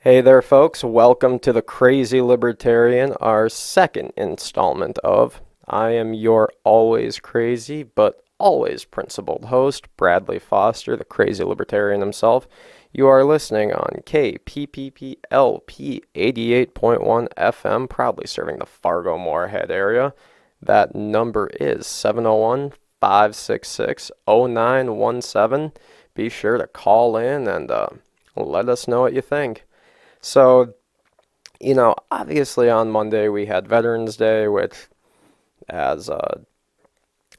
Hey there, folks. Welcome to the Crazy Libertarian, our second installment of I am your always crazy but always principled host, Bradley Foster, the Crazy Libertarian himself. You are listening on KPPPLP 88.1 FM, proudly serving the Fargo Moorhead area. That number is 701 566 0917. Be sure to call in and let us know what you think. So, obviously on Monday we had Veterans Day, which, as a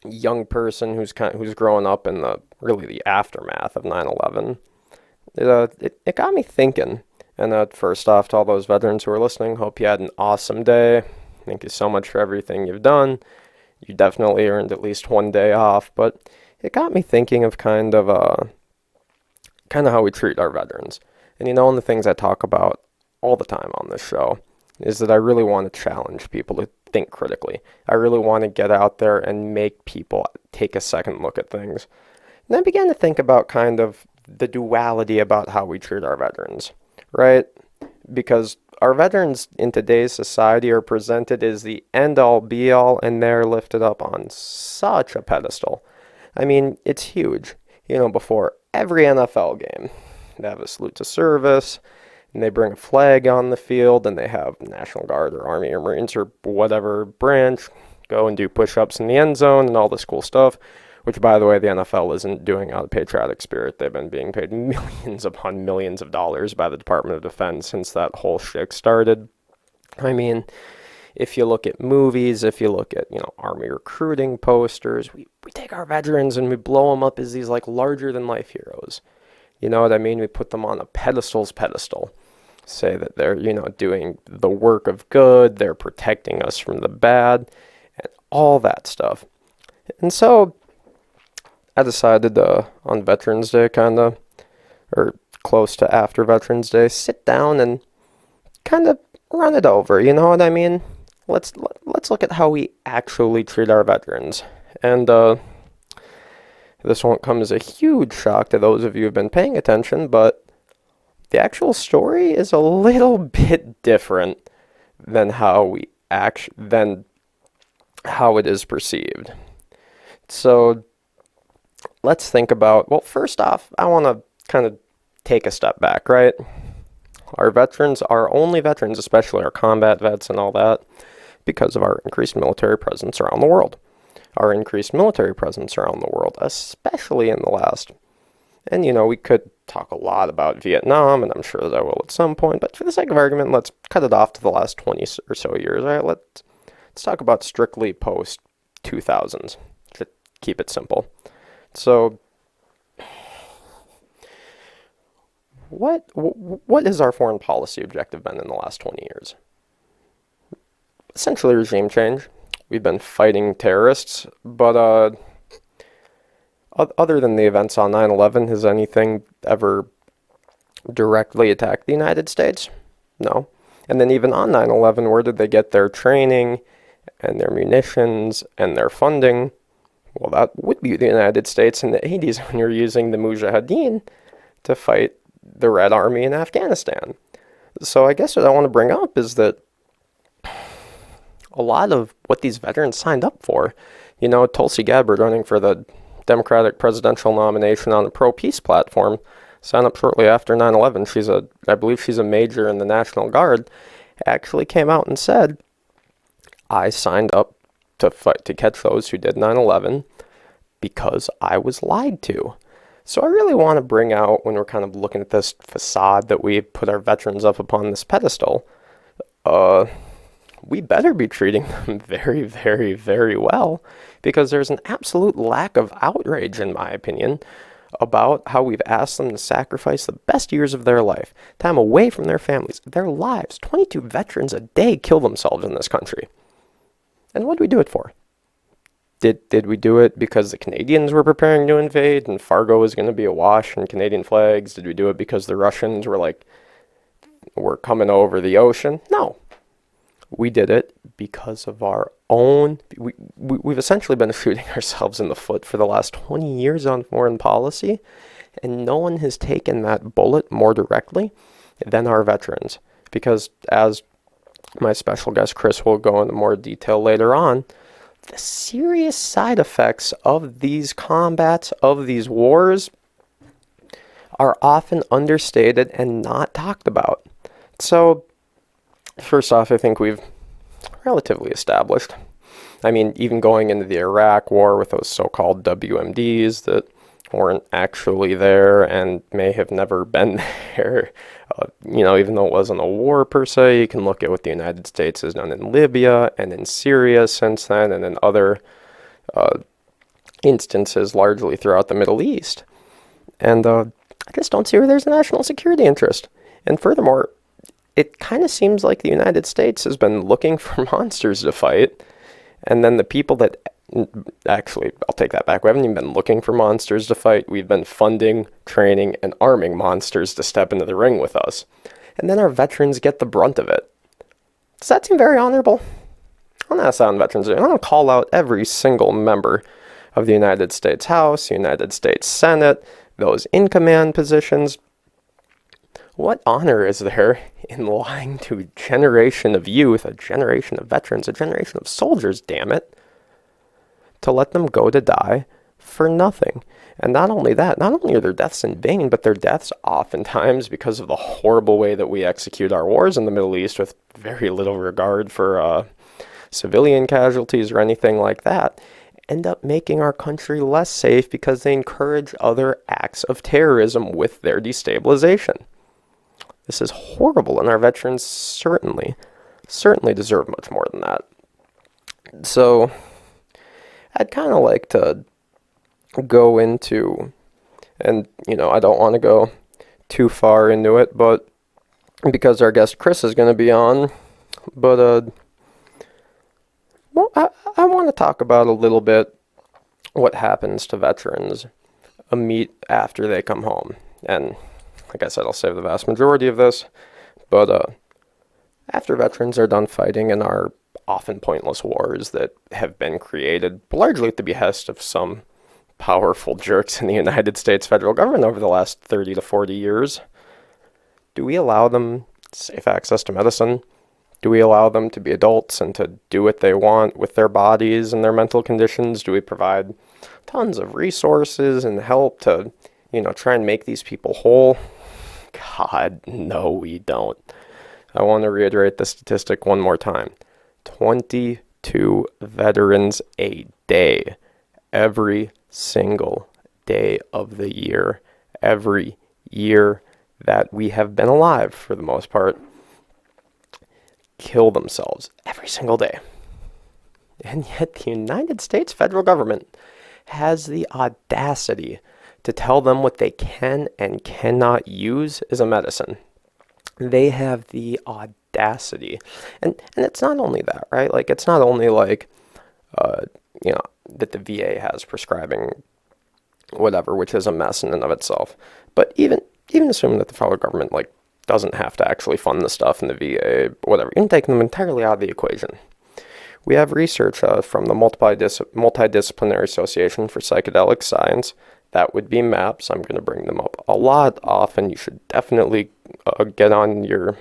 young person who's growing up in the aftermath of 9/11, it got me thinking. And first off, to all those veterans who are listening, hope you had an awesome day. Thank you so much for everything you've done. You definitely earned at least one day off, but it got me thinking of kind of how we treat our veterans. And one of the things I talk about all the time on this show is that I really want to challenge people to think critically. I really want to get out there and make people take a second look at things. And I began to think about kind of the duality about how we treat our veterans, right? Because our veterans in today's society are presented as the end-all be-all, and they're lifted up on such a pedestal. I mean, it's huge. Before every NFL game, they have a salute to service, and they bring a flag on the field, and they have National Guard or Army or Marines or whatever branch go and do push-ups in the end zone and all this cool stuff, which, by the way, the NFL isn't doing out of patriotic spirit. They've been being paid millions upon millions of dollars by the Department of Defense since that whole shtick started. I mean, if you look at movies, if you look at, Army recruiting posters, we take our veterans and we blow them up as these, larger-than-life heroes. You know what I mean? We put them on a pedestal. Say that they're, doing the work of good, they're protecting us from the bad, and all that stuff. And so I decided on Veterans Day, or close to after Veterans Day, sit down and kind of run it over, you know what I mean? Let's look at how we actually treat our veterans. And this won't come as a huge shock to those of you who've been paying attention, but the actual story is a little bit different than how it is perceived. So let's think about, well, first off, I want to kind of take a step back, right? Our veterans are only veterans, especially our combat vets and all that, because of our increased military presence around the world. Our increased military presence around the world, especially in the last. And, we could talk a lot about Vietnam, and I'm sure that I will at some point, but for the sake of argument, let's cut it off to the last 20 or so years, all right? Let's talk about strictly post-2000s, to keep it simple. So, what has our foreign policy objective been in the last 20 years? Essentially regime change. We've been fighting terrorists, but other than the events on 9/11, has anything ever directly attacked the United States? No. And then even on 9/11, where did they get their training and their munitions and their funding? Well, that would be the United States in the 80s when you're using the Mujahideen to fight the Red Army in Afghanistan. So I guess what I want to bring up is that a lot of what these veterans signed up for, Tulsi Gabbard running for the Democratic presidential nomination on the pro-peace platform, signed up shortly after 9/11. I believe she's a major in the National Guard, actually came out and said, I signed up to fight to catch those who did 9/11 because I was lied to. So I really want to bring out, when we're kind of looking at this facade that we put our veterans up upon this pedestal, we better be treating them very, very, very well, because there's an absolute lack of outrage, in my opinion, about how we've asked them to sacrifice the best years of their life, time away from their families, their lives. 22 veterans a day kill themselves in this country. And what do we do it for? Did we do it because the Canadians were preparing to invade and Fargo was going to be awash in Canadian flags? Did we do it because the Russians were coming over the ocean? No. We did it because of our own. We've essentially been shooting ourselves in the foot for the last 20 years on foreign policy, and no one has taken that bullet more directly than our veterans. Because as my special guest Chris will go into more detail later on, the serious side effects of these combats, of these wars, are often understated and not talked about. So, first off, I think we've relatively established. I mean, even going into the Iraq war with those so-called WMDs that weren't actually there and may have never been there, even though it wasn't a war per se, you can look at what the United States has done in Libya and in Syria since then, and in other instances largely throughout the Middle East. And I just don't see where there's a national security interest. And furthermore, it kind of seems like the United States has been looking for monsters to fight, and then the people that actually, I'll take that back. We haven't even been looking for monsters to fight. We've been funding, training, and arming monsters to step into the ring with us. And then our veterans get the brunt of it. Does that seem very honorable? I'm not on Veterans Day. I want to call out every single member of the United States House, the United States Senate, those in command positions. What honor is there in lying to a generation of youth, a generation of veterans, a generation of soldiers, damn it, to let them go to die for nothing? And not only that, not only are their deaths in vain, but their deaths oftentimes, because of the horrible way that we execute our wars in the Middle East with very little regard for civilian casualties or anything like that, end up making our country less safe because they encourage other acts of terrorism with their destabilization. This is horrible, and our veterans certainly deserve much more than that. So, I'd kind of like to go into, and I don't want to go too far into it, but because our guest Chris is going to be on, but I want to talk about a little bit what happens to veterans after they come home. And like I said, I'll save the vast majority of this, but after veterans are done fighting in our often pointless wars that have been created largely at the behest of some powerful jerks in the United States federal government over the last 30 to 40 years, do we allow them safe access to medicine? Do we allow them to be adults and to do what they want with their bodies and their mental conditions? Do we provide tons of resources and help to, try and make these people whole? God, no, we don't. I want to reiterate the statistic one more time. 22 veterans a day, every single day of the year, every year that we have been alive for the most part, kill themselves every single day. And yet the United States federal government has the audacity to tell them what they can and cannot use as a medicine. They have the audacity. And it's not only that, right? Like, it's not only like, that the VA has prescribing whatever, which is a mess in and of itself. But even assuming that the federal government, doesn't have to actually fund the stuff in the VA, whatever, even taking them entirely out of the equation. We have research from the Multidisciplinary Association for Psychedelic Science. That would be MAPS. I'm going to bring them up a lot often. You should definitely get on your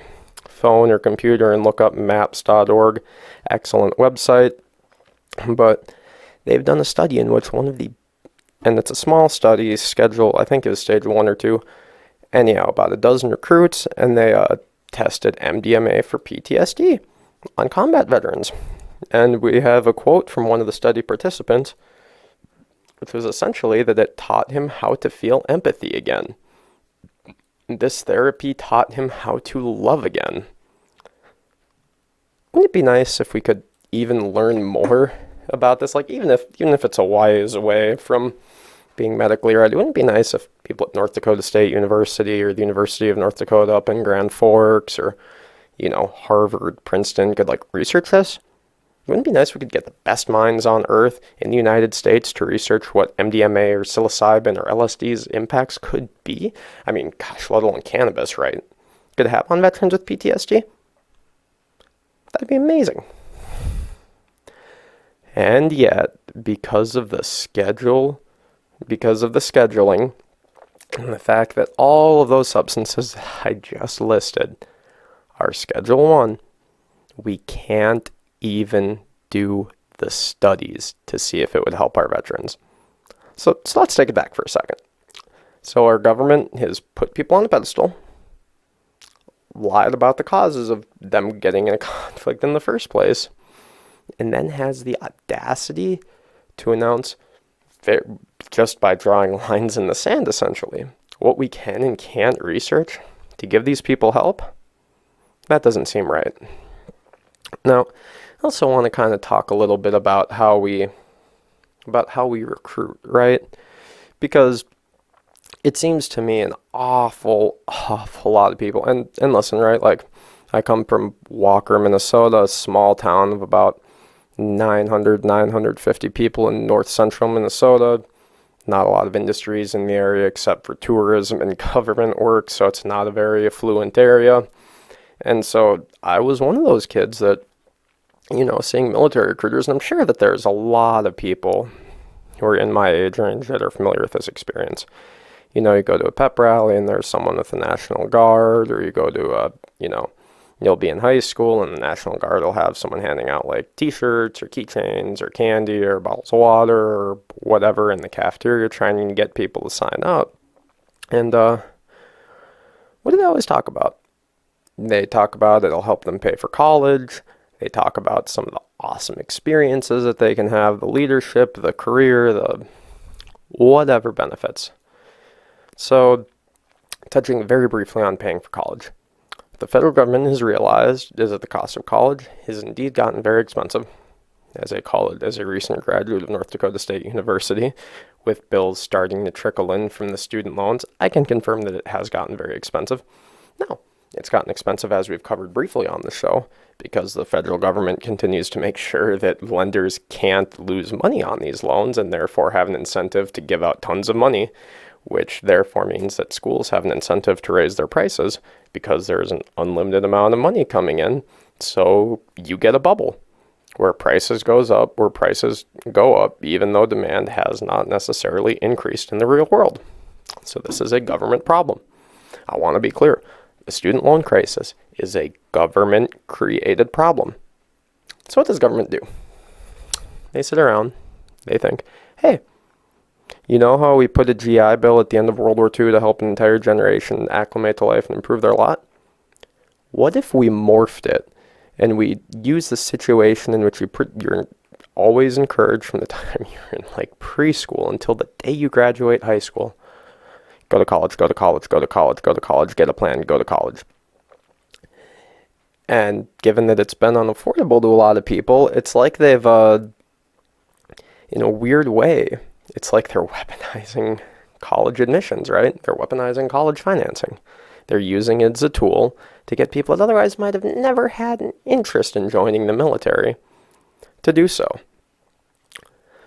phone or computer and look up maps.org. Excellent website. But they've done a study in which and it's a small study, I think it was stage 1 or 2, anyhow, about a dozen recruits, and they tested MDMA for PTSD on combat veterans. And we have a quote from one of the study participants, which was essentially that it taught him how to feel empathy again. This therapy taught him how to love again. Wouldn't it be nice if we could even learn more about this? Even if it's a ways away from being medically ready, wouldn't it be nice if people at North Dakota State University or the University of North Dakota up in Grand Forks or, Harvard, Princeton could research this? Wouldn't it be nice if we could get the best minds on earth in the United States to research what MDMA or psilocybin or LSD's impacts could be? I mean, gosh, let alone cannabis, right? Could it have on veterans with PTSD? That'd be amazing. And yet, because of the scheduling, And the fact that all of those substances that I just listed are Schedule 1, we can't even do the studies to see if it would help our veterans. So let's take it back for a second. So our government has put people on a pedestal, lied about the causes of them getting in a conflict in the first place, and then has the audacity to announce, just by drawing lines in the sand essentially, what we can and can't research to give these people help. That doesn't seem right. Now, I also want to kind of talk a little bit about how we recruit, right? Because it seems to me an awful lot of people, and listen, right, like, I come from Walker, Minnesota, a small town of about 950 people in north central Minnesota. Not a lot of industries in the area except for tourism and government work, so it's not a very affluent area. And so I was one of those kids that, seeing military recruiters, and I'm sure that there's a lot of people who are in my age range that are familiar with this experience. You go to a pep rally and there's someone with the National Guard, or you go to you'll be in high school and the National Guard will have someone handing out like t-shirts or keychains or candy or bottles of water or whatever in the cafeteria, trying to get people to sign up. And what do they always talk about? They talk about it'll help them pay for college. They talk about some of the awesome experiences that they can have, the leadership, the career, the whatever benefits. So, touching very briefly on paying for college. The federal government has realized is that the cost of college has indeed gotten very expensive. As I call it, as a recent graduate of North Dakota State University, with bills starting to trickle in from the student loans, I can confirm that it has gotten very expensive. Now, it's gotten expensive, as we've covered briefly on the show, because the federal government continues to make sure that lenders can't lose money on these loans and therefore have an incentive to give out tons of money, which therefore means that schools have an incentive to raise their prices because there's an unlimited amount of money coming in. So you get a bubble where prices go up, even though demand has not necessarily increased in the real world. So this is a government problem. I want to be clear. The student loan crisis is a government-created problem. So what does government do? They sit around, they think, hey, you know how we put a GI Bill at the end of World War II to help an entire generation acclimate to life and improve their lot? What if we morphed it and we use the situation in which you're always encouraged from the time you're in like preschool until the day you graduate high school? Go to college, go to college, go to college, go to college, get a plan, go to college. And given that it's been unaffordable to a lot of people, it's like they've, in a weird way, it's like they're weaponizing college admissions, right? They're weaponizing college financing. They're using it as a tool to get people that otherwise might have never had an interest in joining the military to do so.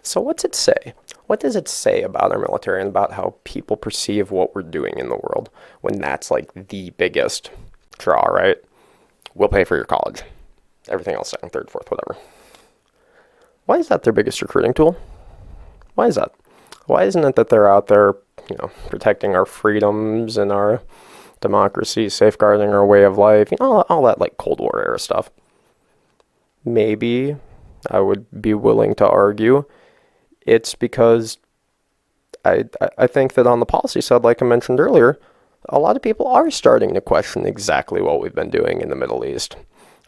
So what's it say? What does it say about our military and about how people perceive what we're doing in the world when that's like the biggest draw, right? We'll pay for your college. Everything else, second, third, fourth, whatever. Why is that their biggest recruiting tool? Why is that? Why isn't it that they're out there, protecting our freedoms and our democracy, safeguarding our way of life, all that like Cold War era stuff? Maybe I would be willing to argue it's because I think that on the policy side, like I mentioned earlier, a lot of people are starting to question exactly what we've been doing in the Middle East.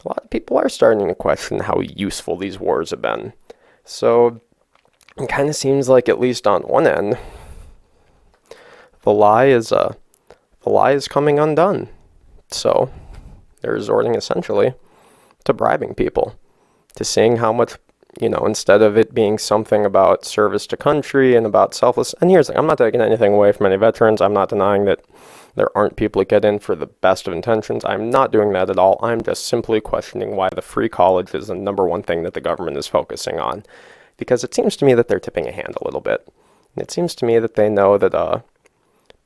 A lot of people are starting to question how useful these wars have been. So it kind of seems like, at least on one end, the lie is coming undone. So they're resorting essentially to bribing people, to seeing how much, instead of it being something about service to country and about selfless. And here's the thing, I'm not taking anything away from any veterans. I'm not denying that there aren't people that get in for the best of intentions. I'm not doing that at all. I'm just simply questioning why the free college is the number one thing that the government is focusing on. Because it seems to me that they're tipping a hand a little bit. And it seems to me that they know that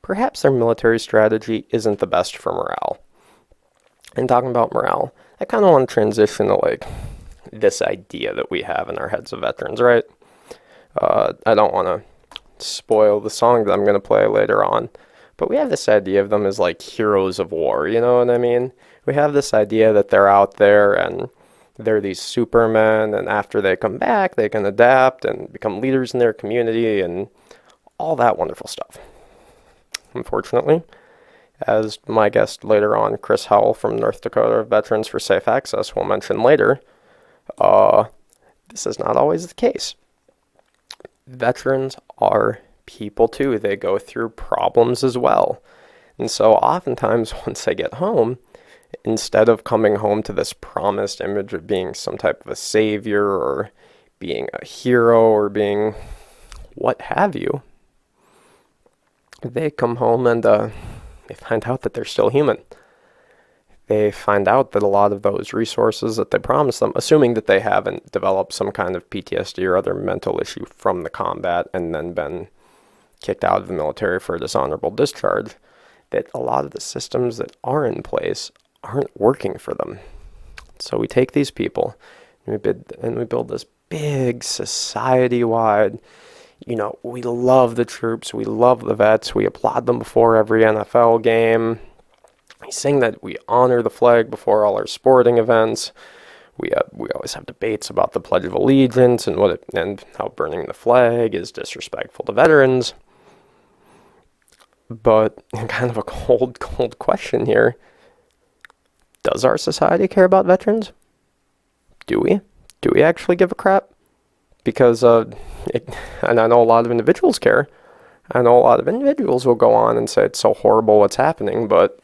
perhaps their military strategy isn't the best for morale. And talking about morale, I kind of want to transition to like this idea that we have in our heads of veterans, right? I don't want to spoil the song that I'm going to play later on, But we have this idea of them as like heroes of war, you know what I mean? We have this idea that they're out there and they're these supermen, and after they come back, they can adapt and become leaders in their community and all that wonderful stuff. Unfortunately, as my guest later on, Chris Howell from North Dakota Veterans for Safe Access, will mention later, this is not always the case. Veterans are people too. They go through problems as well. And so oftentimes once they get home, instead of coming home to this promised image of being some type of a savior or being a hero or being what have you, they come home and they find out that they're still human. They find out that a lot of those resources that they promised them, assuming that they haven't developed some kind of PTSD or other mental issue from the combat and then been kicked out of the military for a dishonorable discharge, that a lot of the systems that are in place aren't working for them. So we take these people and we build this big society-wide, we love the troops, we love the vets, we applaud them before every NFL game. We sing that we honor the flag before all our sporting events. We always have debates about the Pledge of Allegiance and how burning the flag is disrespectful to veterans. But kind of a cold question here. Does our society care about veterans? Do we? Do we actually give a crap? Because, and I know a lot of individuals care. I know a lot of individuals will go on and say it's so horrible what's happening, but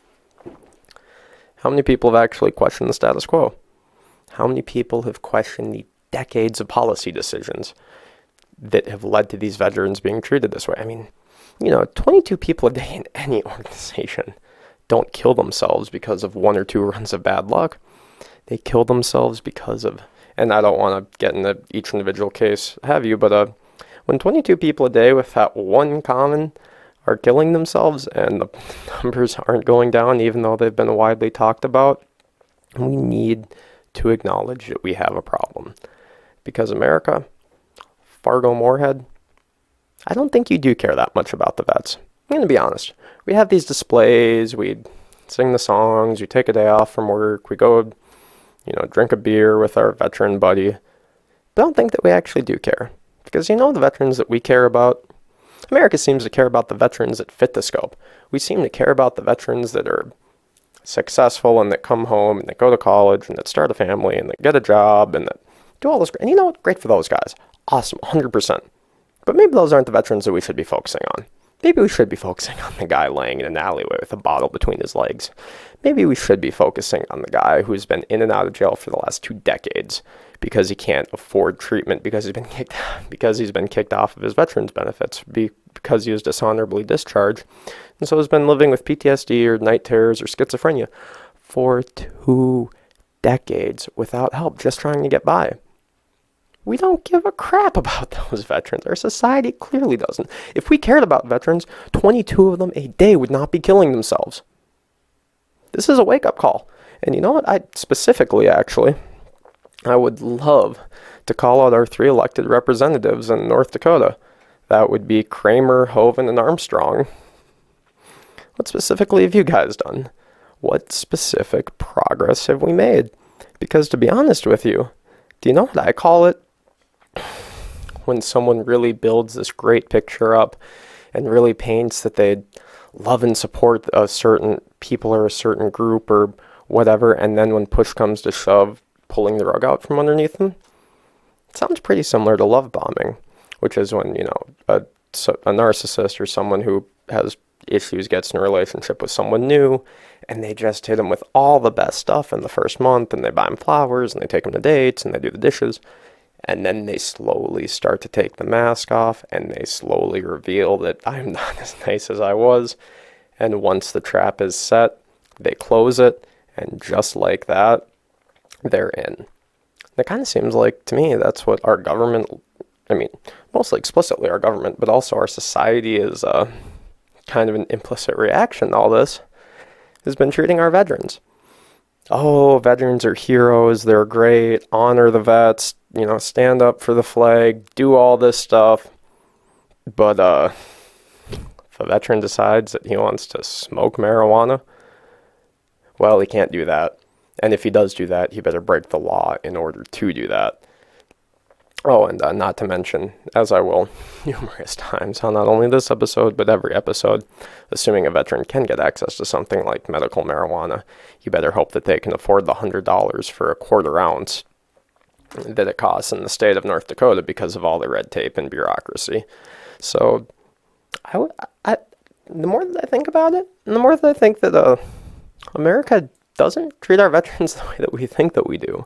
how many people have actually questioned the status quo? How many people have questioned the decades of policy decisions that have led to these veterans being treated this way? I mean, 22 people a day in any organization don't kill themselves because of one or two runs of bad luck. They kill themselves because of, and I don't want to get into each individual case, but when 22 people a day with that one common are killing themselves and the numbers aren't going down even though they've been widely talked about, we need to acknowledge that we have a problem. Because America, Fargo Moorhead, I don't think you do care that much about the vets. I'm going to be honest. We have these displays, we sing the songs, we take a day off from work, we go, drink a beer with our veteran buddy. But I don't think that we actually do care. Because the veterans that we care about, America seems to care about the veterans that fit the scope. We seem to care about the veterans that are successful and that come home and that go to college and that start a family and that get a job and that do all this. And you know what? Great for those guys. Awesome, 100%. But maybe those aren't the veterans that we should be focusing on. Maybe we should be focusing on the guy laying in an alleyway with a bottle between his legs. Maybe we should be focusing on the guy who's been in and out of jail for the last 2 decades because he can't afford treatment, because he's been kicked off of his veterans benefits, because he was dishonorably discharged, and so has been living with PTSD or night terrors or schizophrenia for 2 decades without help, just trying to get by. We don't give a crap about those veterans. Our society clearly doesn't. If we cared about veterans, 22 of them a day would not be killing themselves. This is a wake-up call. And you know what? I would love to call out our 3 elected representatives in North Dakota. That would be Kramer, Hoeven, and Armstrong. What specifically have you guys done? What specific progress have we made? Because to be honest with you, do you know what I call it? When someone really builds this great picture up and really paints that they love and support a certain people or a certain group or whatever, and then when push comes to shove, pulling the rug out from underneath them. It sounds pretty similar to love bombing, which is when, a narcissist or someone who has issues gets in a relationship with someone new, and they just hit them with all the best stuff in the first month, and they buy them flowers, and they take them to dates, and they do the dishes, and then they slowly start to take the mask off, and they slowly reveal that I'm not as nice as I was, and once the trap is set, they close it, and just like that, they're in. It kind of seems like, to me, that's what our government, mostly explicitly our government, but also our society is kind of an implicit reaction to all this, has been treating our veterans. Oh, veterans are heroes, they're great, honor the vets, stand up for the flag, do all this stuff. But If a veteran decides that he wants to smoke marijuana, well, he can't do that. And if he does do that, he better break the law in order to do that. Oh, and not to mention, as I will numerous times on not only this episode, but every episode, assuming a veteran can get access to something like medical marijuana, you better hope that they can afford the $100 for a quarter ounce that it costs in the state of North Dakota because of all the red tape and bureaucracy. So, the more that I think about it, and the more that I think that America doesn't treat our veterans the way that we think that we do.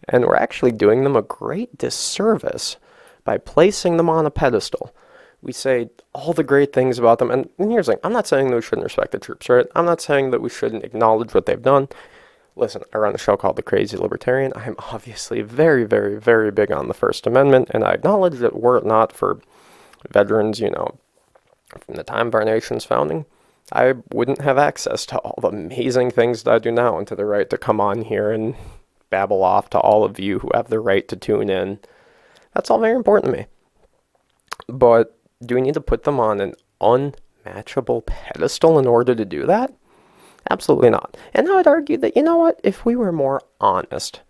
And we're actually doing them a great disservice by placing them on a pedestal. We say all the great things about them. And here's the thing. I'm not saying that we shouldn't respect the troops, right? I'm not saying that we shouldn't acknowledge what they've done. Listen, I run a show called The Crazy Libertarian. I'm obviously very, very, very big on the First Amendment. And I acknowledge that were it not for veterans, from the time of our nation's founding, I wouldn't have access to all the amazing things that I do now and to the right to come on here and babble off to all of you who have the right to tune in. That's all very important to me. But do we need to put them on an unmatchable pedestal in order to do that? Absolutely not. And I would argue that, if we were more honest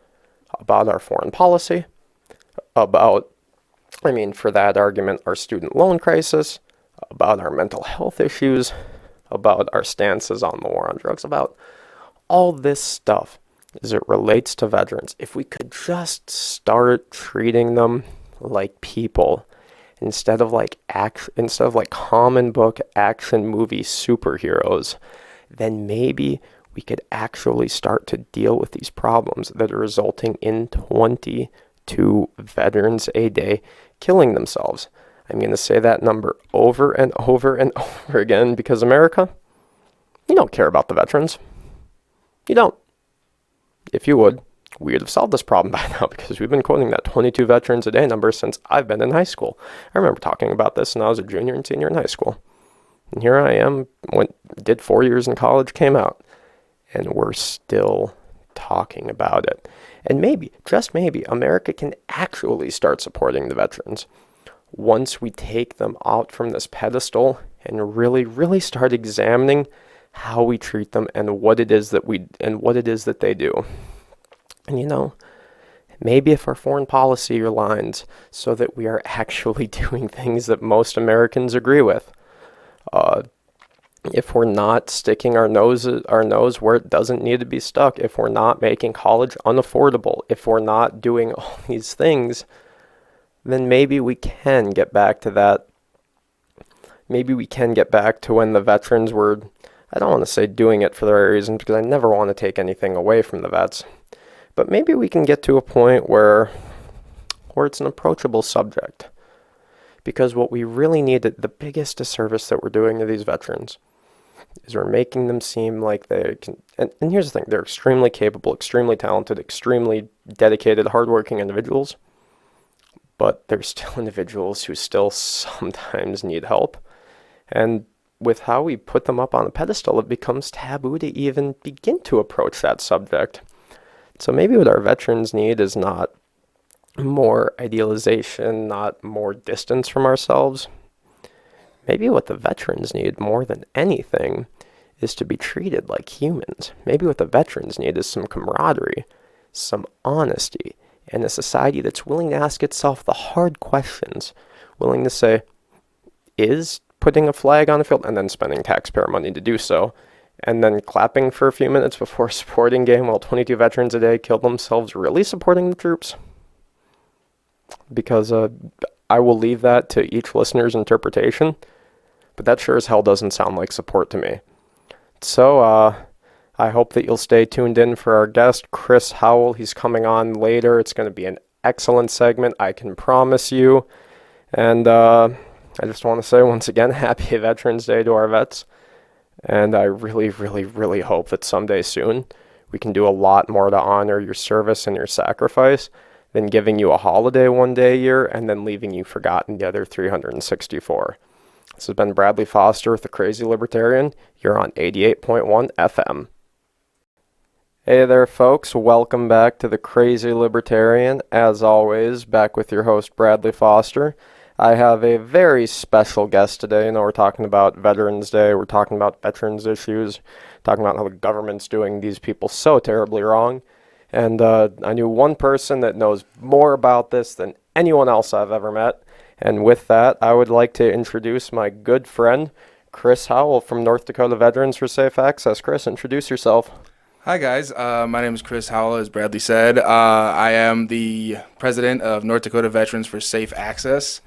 about our foreign policy, about, for that argument, our student loan crisis, about our mental health issues, about our stances on the war on drugs, about all this stuff as it relates to veterans, if we could just start treating them like people instead of like common book action movie superheroes, then maybe we could actually start to deal with these problems that are resulting in 22 veterans a day killing themselves. I'm going to say that number over and over and over again because America, you don't care about the veterans. You don't. If you would, we would have solved this problem by now because we've been quoting that 22 veterans a day number since I've been in high school. I remember talking about this when I was a junior and senior in high school. And here I am, did 4 years in college, came out, and we're still talking about it. And maybe, just maybe, America can actually start supporting the veterans once we take them out from this pedestal and really, really start examining how we treat them and what it is that they do. And maybe if our foreign policy aligns so that we are actually doing things that most Americans agree with, if we're not sticking our nose where it doesn't need to be stuck, if we're not making college unaffordable, if we're not doing all these things, then maybe we can get back to that. Maybe we can get back to when the veterans were, I don't want to say doing it for the right reasons because I never want to take anything away from the vets. But maybe we can get to a point where it's an approachable subject. Because what we really need, the biggest disservice that we're doing to these veterans, is we're making them seem like they can. And here's the thing, they're extremely capable, extremely talented, extremely dedicated, hardworking individuals. But they're still individuals who still sometimes need help. And with how we put them up on a pedestal, it becomes taboo to even begin to approach that subject. So maybe what our veterans need is not more idealization, not more distance from ourselves. Maybe what the veterans need more than anything is to be treated like humans. Maybe what the veterans need is some camaraderie, some honesty, and a society that's willing to ask itself the hard questions, willing to say, is putting a flag on the field and then spending taxpayer money to do so, and then clapping for a few minutes before a sporting game while 22 veterans a day kill themselves, really supporting the troops? Because I will leave that to each listener's interpretation, but that sure as hell doesn't sound like support to me. So I hope that you'll stay tuned in for our guest, Chris Howell. He's coming on later. It's going to be an excellent segment, I can promise you. And I just want to say once again, happy Veterans Day to our vets. And I really, really, really hope that someday soon we can do a lot more to honor your service and your sacrifice than giving you a holiday one day a year and then leaving you forgotten the other 364. This has been Bradley Foster with the Crazy Libertarian. You're on 88.1 FM. Hey there, folks. Welcome back to the Crazy Libertarian. As always, back with your host, Bradley Foster. I have a very special guest today. We're talking about Veterans Day. We're talking about veterans issues, talking about how the government's doing these people so terribly wrong. And I knew one person that knows more about this than anyone else I've ever met. And with that, I would like to introduce my good friend, Chris Howell from North Dakota Veterans for Safe Access. Chris, introduce yourself. Hi guys, my name is Chris Howell, as Bradley said. I am the president of North Dakota Veterans for Safe Access.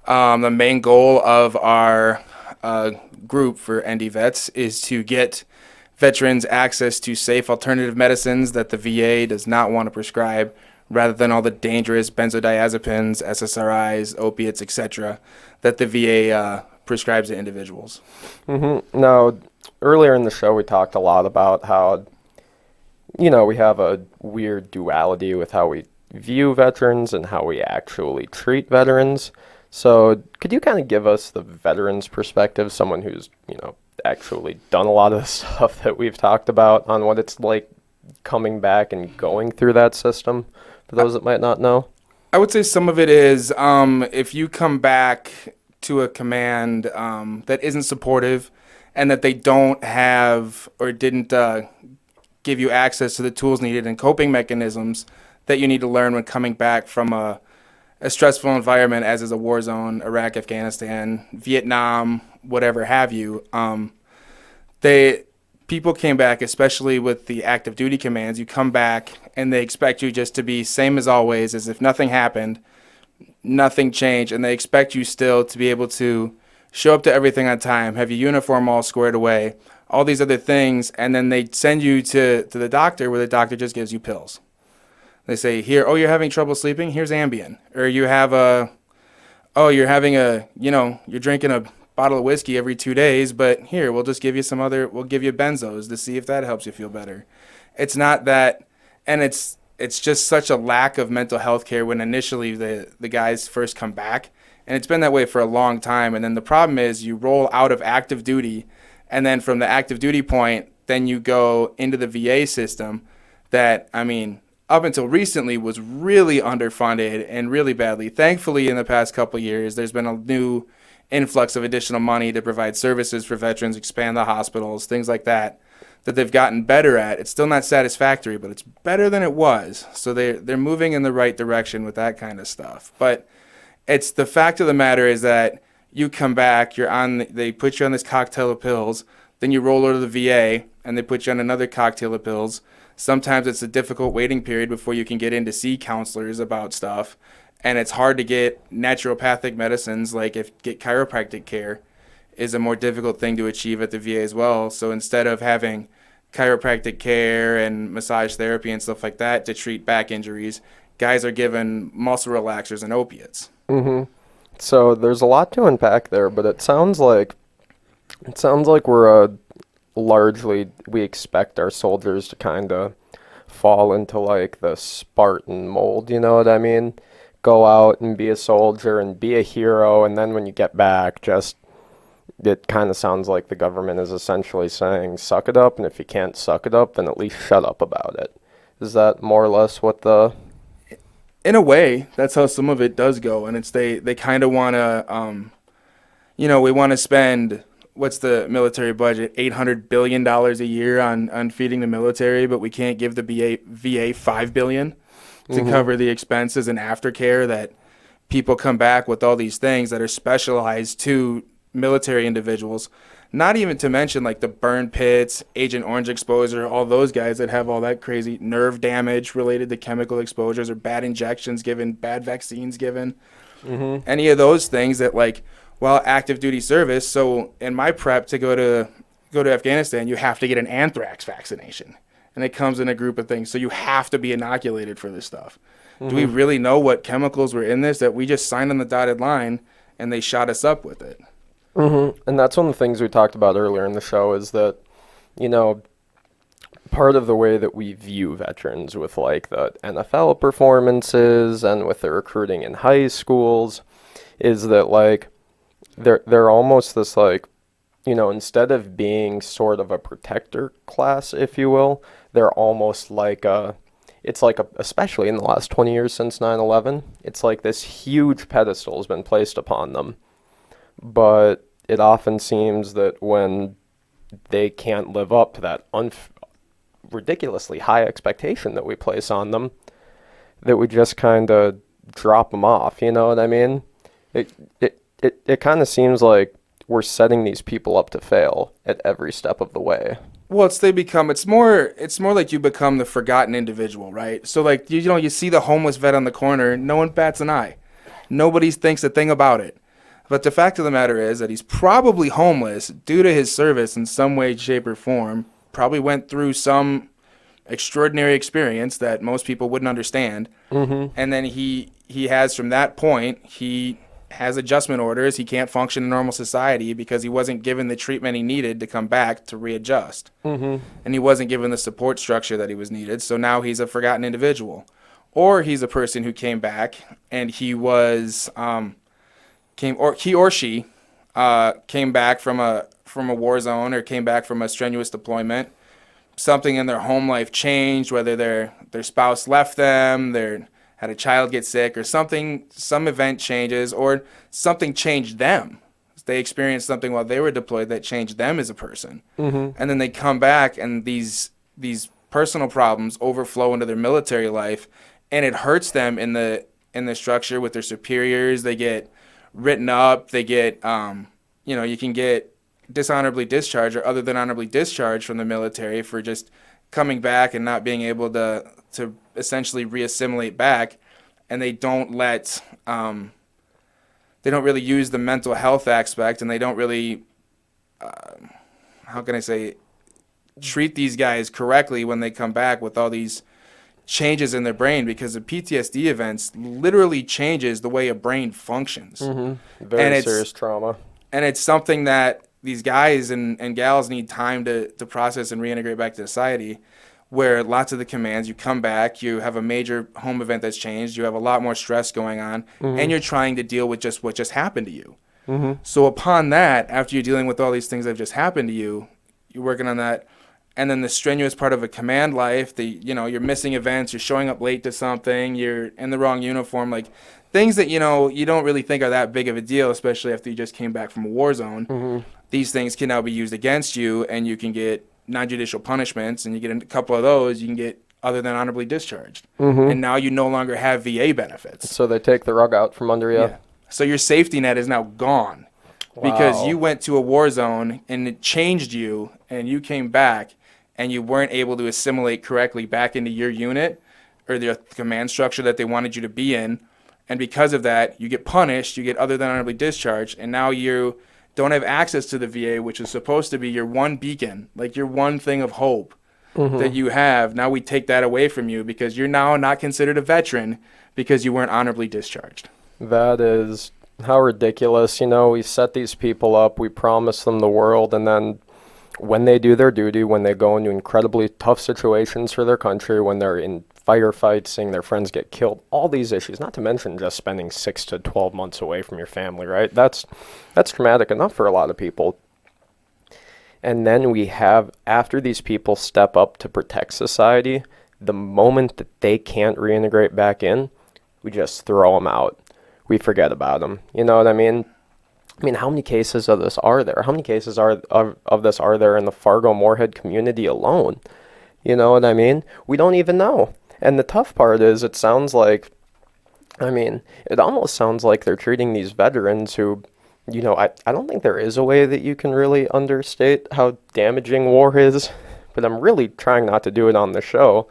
The main goal of our group for ND Vets is to get veterans access to safe alternative medicines that the VA does not want to prescribe, rather than all the dangerous benzodiazepines, SSRIs, opiates, etc., that the VA prescribes to individuals. Now, earlier in the show, we talked a lot about how we have a weird duality with how we view veterans and how we actually treat veterans. So could you kind of give us the veteran's perspective, someone who's, actually done a lot of the stuff that we've talked about, on what it's like coming back and going through that system, for those that might not know? I would say some of it is if you come back to a command that isn't supportive and that they don't have or didn't give you access to the tools needed and coping mechanisms that you need to learn when coming back from a stressful environment, as is a war zone, Iraq, Afghanistan, Vietnam, whatever have you. People came back, especially with the active duty commands. You come back and they expect you just to be same as always, as if nothing happened, nothing changed, and they expect you still to be able to show up to everything on time, have your uniform all squared away, all these other things, and then they send you to the doctor, where the doctor just gives you pills. They say, here, oh, you're having trouble sleeping? Here's Ambien. Or you're drinking a bottle of whiskey every 2 days, but here, we'll give you benzos to see if that helps you feel better. It's not that, and it's just such a lack of mental health care when initially the guys first come back. And it's been that way for a long time. And then the problem is you roll out of active duty, and then from the active duty point, then you go into the VA system that, up until recently was really underfunded and really badly. Thankfully, in the past couple of years, there's been a new influx of additional money to provide services for veterans, expand the hospitals, things like that they've gotten better at. It's still not satisfactory, but it's better than it was. So they're moving in the right direction with that kind of stuff. But it's the fact of the matter is that you come back, they put you on this cocktail of pills, then you roll over to the VA, and they put you on another cocktail of pills. Sometimes it's a difficult waiting period before you can get in to see counselors about stuff, and it's hard to get naturopathic medicines, get chiropractic care is a more difficult thing to achieve at the VA as well. So instead of having chiropractic care and massage therapy and stuff like that to treat back injuries, guys are given muscle relaxers and opiates. So there's a lot to unpack there, but it sounds like we're largely, we expect our soldiers to kind of fall into like the Spartan mold, you know what I mean? Go out and be a soldier and be a hero, and then when you get back, it kind of sounds like the government is essentially saying, suck it up, and if you can't suck it up, then at least shut up about it. Is that more or less what the... In a way, that's how some of it does go, and it's they kind of want to, we want to spend, what's the military budget, $800 billion a year on feeding the military, but we can't give the VA $5 billion to cover the expenses and aftercare that people come back with all these things that are specialized to military individuals. Not even to mention like the burn pits, Agent Orange exposure, all those guys that have all that crazy nerve damage related to chemical exposures or bad injections given, bad vaccines given. Any of those things that while active duty service. So in my prep to go to Afghanistan, you have to get an anthrax vaccination. And it comes in a group of things. So you have to be inoculated for this stuff. Do we really know what chemicals were in this that we just signed on the dotted line and they shot us up with it? And that's one of the things we talked about earlier in the show is that, part of the way that we view veterans with like the NFL performances and with the recruiting in high schools is that like they're almost this like, instead of being sort of a protector class, if you will, they're almost like a it's like, especially in the last 20 years since 9/11, it's like this huge pedestal has been placed upon them. But it often seems that when they can't live up to that ridiculously high expectation that we place on them, that we just kind of drop them off. You know what I mean? It kind of seems like we're setting these people up to fail at every step of the way. Well, it's more like you become the forgotten individual, right? So like you see the homeless vet on the corner, no one bats an eye. Nobody thinks a thing about it. But the fact of the matter is that he's probably homeless due to his service in some way, shape, or form. Probably went through some extraordinary experience that most people wouldn't understand. And then he has, from that point, he has adjustment orders. He can't function in normal society because he wasn't given the treatment he needed to come back to readjust. And he wasn't given the support structure that he was needed. So now he's a forgotten individual. Or he's a person who came back and he was he or she came back from a war zone or came back from a strenuous deployment. Something in their home life changed, whether their spouse left them, had a child get sick, or something, some event changes, or something changed them. They experienced something while they were deployed that changed them as a person. And then they come back, and these personal problems overflow into their military life, and it hurts them in the structure with their superiors. They get written up. They get, you can get dishonorably discharged or other than honorably discharged from the military for just coming back and not being able to essentially reassimilate back. And they don't really use the mental health aspect, and they don't really, treat these guys correctly when they come back with all these changes in their brain, because the PTSD events literally changes the way a brain functions. Very serious trauma. And it's something that these guys and gals need time to process and reintegrate back to society, where lots of the commands, you come back, you have a major home event that's changed, you have a lot more stress going on, and you're trying to deal with just what just happened to you. So upon that, after you're dealing with all these things that have just happened to you, you're working on that. And then the strenuous part of a command life, you're missing events, you're showing up late to something, you're in the wrong uniform, like things that, you don't really think are that big of a deal, especially after you just came back from a war zone. These things can now be used against you, and you can get non-judicial punishments, and you get a couple of those, you can get other than honorably discharged. And now you no longer have VA benefits. So they take the rug out from under you. Yeah. So your safety net is now gone. Because you went to a war zone and it changed you, and you came back and you weren't able to assimilate correctly back into your unit or the command structure that they wanted you to be in. And because of that, you get punished, you get other than honorably discharged, and now you don't have access to the VA, which is supposed to be your one beacon, like your one thing of hope that you have. Now we take that away from you because you're now not considered a veteran because you weren't honorably discharged. That is how ridiculous. We set these people up, we promise them the world, and then when they do their duty, when they go into incredibly tough situations for their country, when they're in firefights, seeing their friends get killed, all these issues, not to mention just spending 6 to 12 months away from your family, right? That's traumatic enough for a lot of people. And then we have, after these people step up to protect society, the moment that they can't reintegrate back in, we just throw them out. We forget about them. You know what I mean? How many cases of this are there? How many cases of this are there in the Fargo-Moorhead community alone? You know what I mean? We don't even know. And the tough part is, it sounds like, it almost sounds like they're treating these veterans who, I don't think there is a way that you can really understate how damaging war is, but I'm really trying not to do it on the show.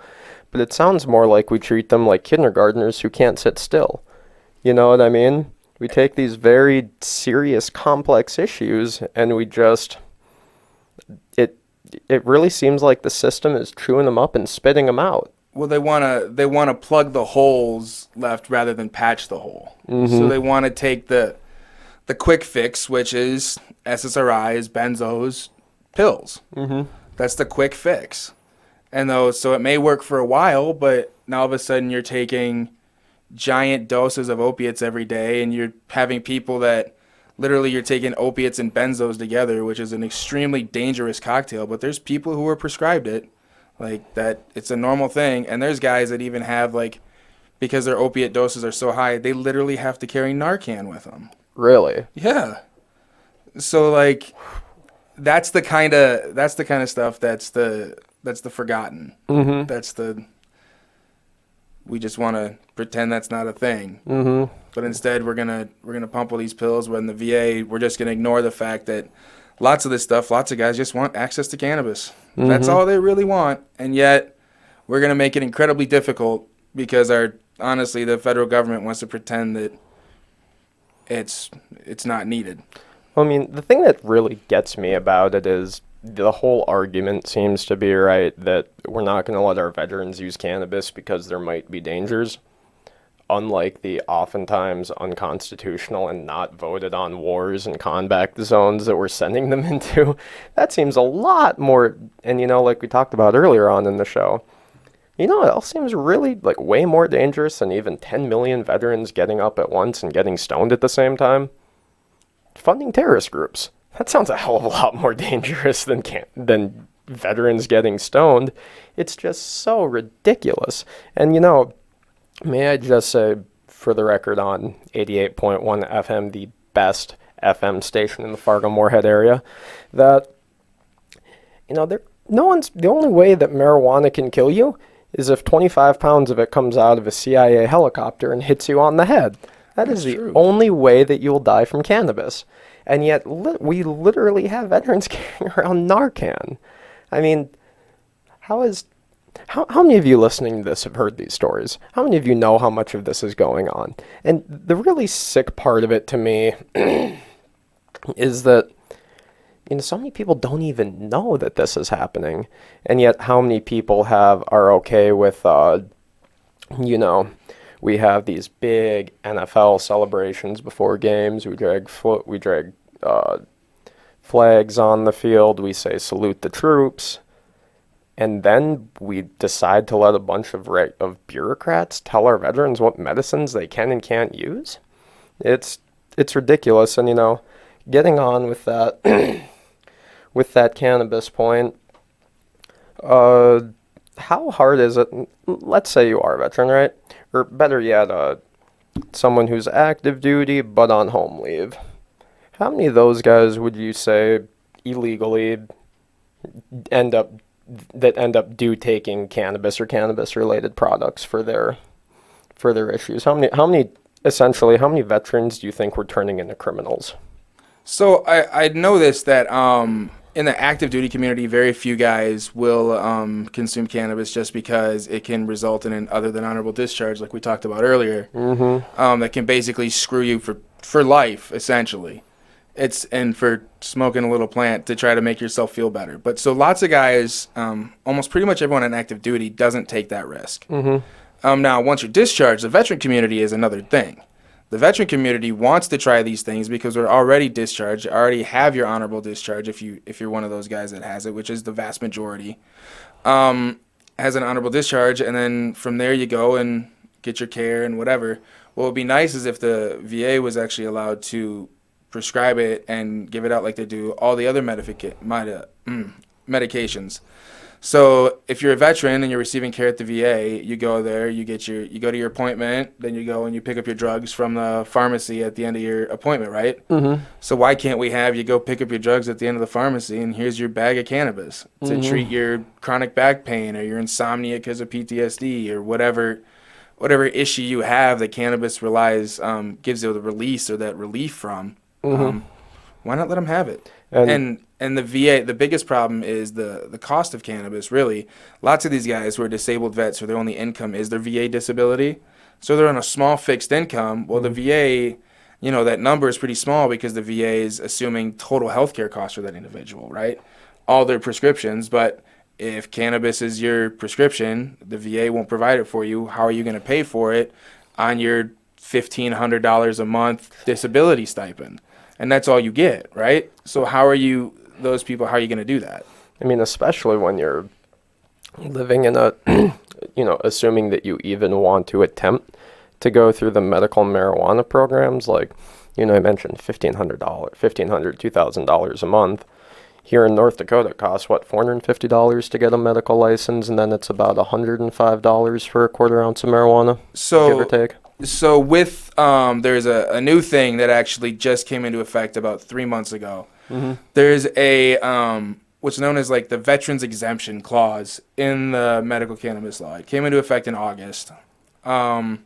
But it sounds more like we treat them like kindergartners who can't sit still. You know what I mean? We take these very serious, complex issues, and we just, it really seems like the system is chewing them up and spitting them out. Well, they wanna plug the holes left rather than patch the hole. So they want to take the quick fix, which is SSRIs, benzos, pills. That's the quick fix. And so it may work for a while, but now all of a sudden you're taking giant doses of opiates every day, and you're having people that literally you're taking opiates and benzos together, which is an extremely dangerous cocktail, but there's people who are prescribed it. Like that, it's a normal thing. And there's guys that even have like, because their opiate doses are so high, they literally have to carry Narcan with them. Really? Yeah. So like, that's the kind of stuff that's the forgotten. Mm-hmm. That's the we just want to pretend that's not a thing. Mm-hmm. But instead, we're gonna pump all these pills. When the VA, we're just gonna ignore the fact that lots of this stuff, lots of guys just want access to cannabis. That's Mm-hmm. all they really want, and yet we're gonna make it incredibly difficult because honestly, the federal government wants to pretend that it's not needed. Well, I mean, the thing that really gets me about it is the whole argument seems to be right that we're not going to let our veterans use cannabis because there might be dangers, unlike the oftentimes unconstitutional and not voted on wars and combat zones that we're sending them into. That seems a lot more, and like we talked about earlier on in the show, it all seems really like way more dangerous than even 10 million veterans getting up at once and getting stoned at the same time. Funding terrorist groups. That sounds a hell of a lot more dangerous than veterans getting stoned. It's just so ridiculous. And may I just say, for the record, on 88.1 FM, the best FM station in the Fargo-Moorhead area, that the only way that marijuana can kill you is if 25 pounds of it comes out of a CIA helicopter and hits you on the head. That is the true. only way that you will die from cannabis. And yet, we literally have veterans carrying around Narcan. I mean, how many of you listening to this have heard these stories? How many of you know how much of this is going on? And the really sick part of it to me is that so many people don't even know that this is happening, and yet how many people are okay with we have these big NFL celebrations before games. We drag flags on the field. We say salute the troops, and then we decide to let a bunch of bureaucrats tell our veterans what medicines they can and can't use. It's ridiculous, and getting on with that. With that cannabis point, how hard is it? Let's say you are a veteran, right? Or better yet, someone who's active duty but on home leave. How many of those guys would you say illegally end up taking cannabis or cannabis-related products for their issues? How many veterans do you think we're turning into criminals? So I noticed that in the active duty community, very few guys will consume cannabis just because it can result in an other than honorable discharge, like we talked about earlier. Mm-hmm. That can basically screw you for life, essentially. And for smoking a little plant to try to make yourself feel better. But so lots of guys, almost pretty much everyone in active duty doesn't take that risk. Mm-hmm. Now, once you're discharged, the veteran community is another thing. The veteran community wants to try these things because we're already discharged. You already have your honorable discharge if you're one of those guys that has it, which is the vast majority. Has an honorable discharge, and then from there you go and get your care and whatever. What would be nice is if the VA was actually allowed to prescribe it and give it out like they do all the other medications. So if you're a veteran and you're receiving care at the VA, you go there, you go to your appointment, then you go and you pick up your drugs from the pharmacy at the end of your appointment, right? Mm-hmm. So why can't we have you go pick up your drugs at the end of the pharmacy and here's your bag of cannabis to treat your chronic back pain or your insomnia because of PTSD or whatever issue you have that cannabis gives you the release or that relief from. Why not let them have it? And the VA, the biggest problem is the cost of cannabis, really. Lots of these guys who are disabled vets, or their only income is their VA disability. So they're on a small fixed income. Well, the VA, that number is pretty small because the VA is assuming total health care costs for that individual, right? All their prescriptions. But if cannabis is your prescription, the VA won't provide it for you. How are you going to pay for it on your $1,500 a month disability stipend? And that's all you get, right? So how are you going to do that? I mean, especially when you're living in a, assuming that you even want to attempt to go through the medical marijuana programs, like, I mentioned $1,500, $2,000 a month. here in North Dakota, it costs, what, $450 to get a medical license, and then it's about $105 for a quarter ounce of marijuana, give or take. So with there's a new thing that actually just came into effect about 3 months ago. There's a what's known as like the Veterans Exemption Clause in the medical cannabis law. It came into effect in August. And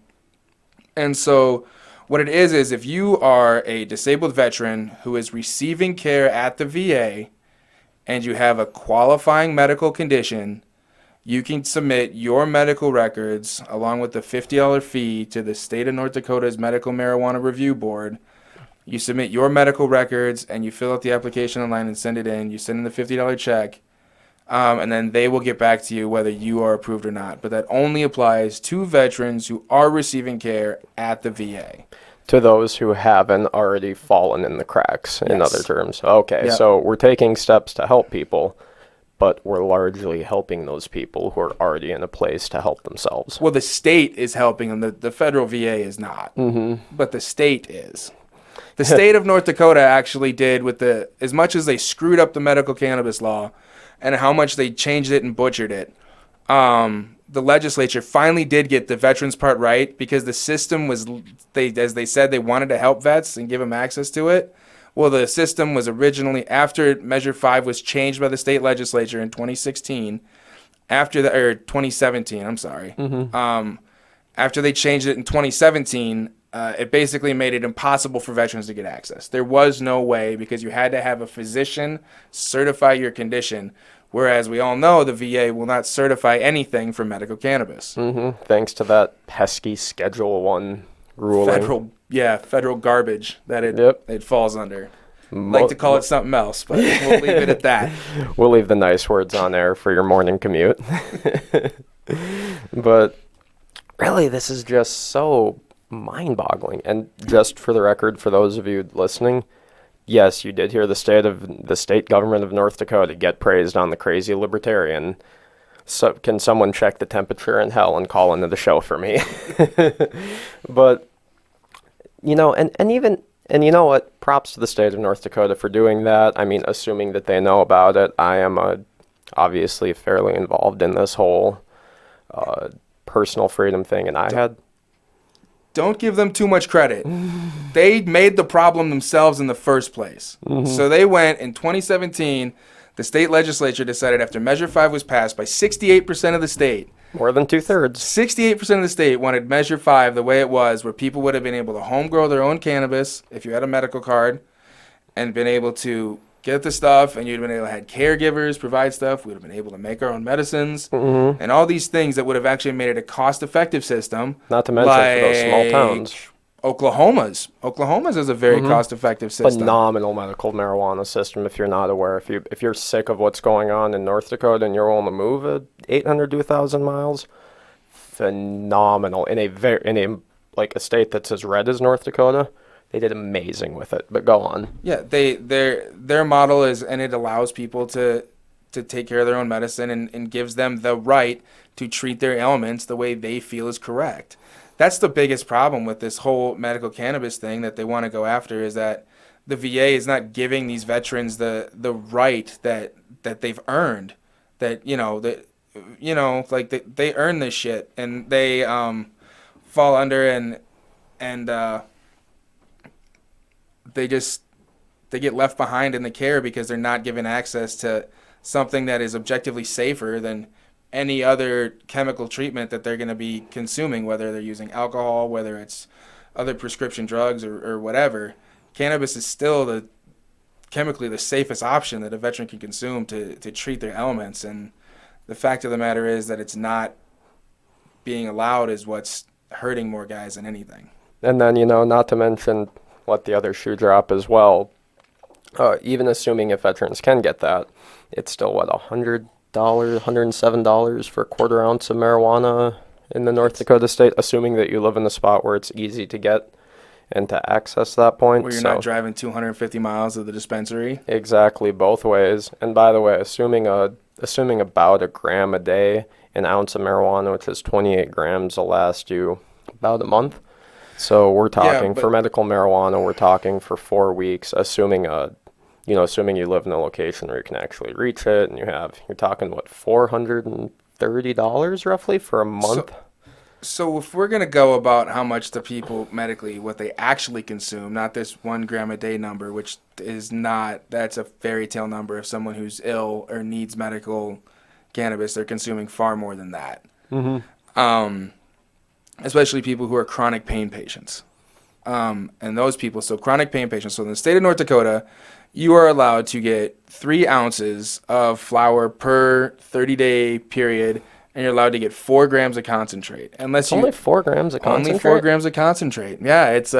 so what it is if you are a disabled veteran who is receiving care at the VA and you have a qualifying medical condition, you can submit your medical records along with the $50 fee to the state of North Dakota's Medical Marijuana Review Board. You submit your medical records and you fill out the application online and send it in. You send in the $50 check, and then they will get back to you whether you are approved or not. But that only applies to veterans who are receiving care at the VA. To those who haven't already fallen in the cracks, in Yes. other terms. Okay, Yep. so we're taking steps to help people, but we're largely helping those people who are already in a place to help themselves. Well, the state is helping them. The federal VA is not, but the state is. The state of North Dakota actually did with as much as they screwed up the medical cannabis law and how much they changed it and butchered it. The legislature finally did get the veterans part right because the system was, as they said, they wanted to help vets and give them access to it. Well, the system was originally, after Measure 5 was changed by the state legislature in 2016, or 2017, I'm sorry. After they changed it in 2017, it basically made it impossible for veterans to get access. There was no way because you had to have a physician certify your condition, whereas we all know the VA will not certify anything for medical cannabis. Thanks to that pesky Schedule 1 ruling. Federal garbage that it falls under. Like to call it something else, but we'll leave it at that. We'll leave the nice words on air for your morning commute. But really, this is just so mind-boggling. And just for the record, for those of you listening, yes, you did hear the state government of North Dakota get praised on the Crazy Libertarian. So can someone check the temperature in hell and call into the show for me? But you know, and you know what? Props to the state of North Dakota for doing that. I mean, assuming that they know about it. I am obviously fairly involved in this whole personal freedom thing, and Don't give them too much credit. They made the problem themselves in the first place. So they went in 2017, the state legislature decided after Measure 5 was passed by 68% of the state. more than 2/3. 68% of the state wanted Measure 5 the way it was, where people would have been able to home grow their own cannabis if you had a medical card and been able to get the stuff, and you'd been able to have caregivers provide stuff. We'd have been able to make our own medicines and all these things that would have actually made it a cost-effective system. Not to mention for those small towns. Oklahoma's is a very cost-effective system. Phenomenal medical marijuana system. If you're not aware, if you're sick of what's going on in North Dakota and you're willing to move 800 to 1,000 miles, phenomenal. In a state that's as red as North Dakota, they did amazing with it. But go on. Yeah, their model is, and it allows people to take care of their own medicine and gives them the right to treat their ailments the way they feel is correct. That's the biggest problem with this whole medical cannabis thing that they want to go after, is that the VA is not giving these veterans the right that they've earned. They earn this shit, and they fall under and they get left behind in the care because they're not given access to something that is objectively safer than any other chemical treatment that they're going to be consuming, whether they're using alcohol, whether it's other prescription drugs or whatever. Cannabis is still chemically the safest option that a veteran can consume to treat their ailments. And the fact of the matter is that it's not being allowed is what's hurting more guys than anything. And then, not to mention, let the other shoe drop as well. Even assuming if veterans can get that, it's still, $107 for a quarter ounce of marijuana in the North Dakota state, assuming that you live in a spot where it's easy to get and to access that point. Where you're not driving 250 miles to the dispensary. Exactly, both ways. And by the way, assuming about a gram a day, an ounce of marijuana, which is 28 grams, will last you about a month. So we're talking for medical marijuana, we're talking for 4 weeks, assuming a assuming you live in a location where you can actually reach it, and you're talking, what, $430 roughly for a month? So if we're gonna go about how much the people medically, what they actually consume, not this 1 gram a day number, which is not, that's a fairy tale number of someone who's ill or needs medical cannabis. They're consuming far more than that. Especially people who are chronic pain patients. And those people, so chronic pain patients. So in the state of North Dakota, you are allowed to get 3 ounces of flower per 30-day period, and you're allowed to get 4 grams of concentrate. It's only 4 grams of concentrate? Only 4 grams of concentrate. Yeah, it's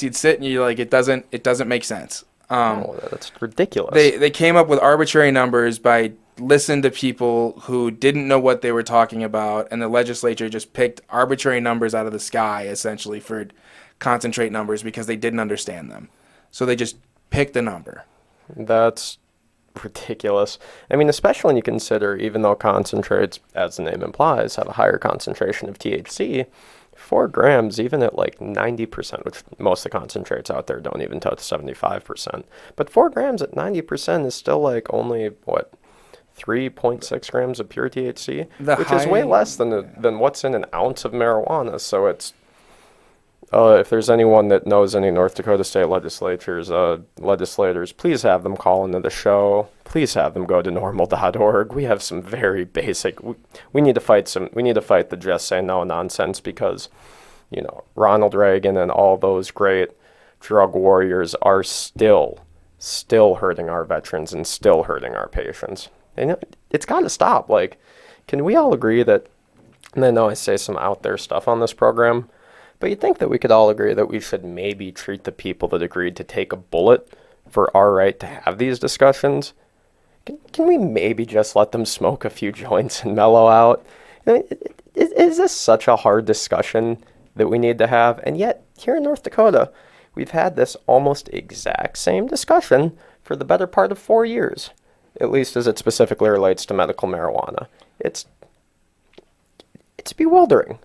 you'd sit and you're like, it doesn't make sense. That's ridiculous. They came up with arbitrary numbers by listening to people who didn't know what they were talking about, and the legislature just picked arbitrary numbers out of the sky, essentially, for concentrate numbers because they didn't understand them. So they just picked a number. That's ridiculous. I mean, especially when you consider, even though concentrates, as the name implies, have a higher concentration of THC, 4 grams, even at like 90%, which most of the concentrates out there don't even touch 75%, but 4 grams at 90% is still like only, what, 3.6 grams of pure THC, which is way less than what's in an ounce of marijuana. So it's, if there's anyone that knows any North Dakota state legislators, please have them call into the show. Please have them go to normal.org. We have some very basic, we need to fight the just say no nonsense, because, Ronald Reagan and all those great drug warriors are still hurting our veterans and still hurting our patients. And it's got to stop. Like, can we all agree that, and I know I say some out there stuff on this program, but you'd think that we could all agree that we should maybe treat the people that agreed to take a bullet for our right to have these discussions. Can we maybe just let them smoke a few joints and mellow out? I mean, is this such a hard discussion that we need to have? And yet, here in North Dakota, we've had this almost exact same discussion for the better part of 4 years, at least as it specifically relates to medical marijuana. It's bewildering.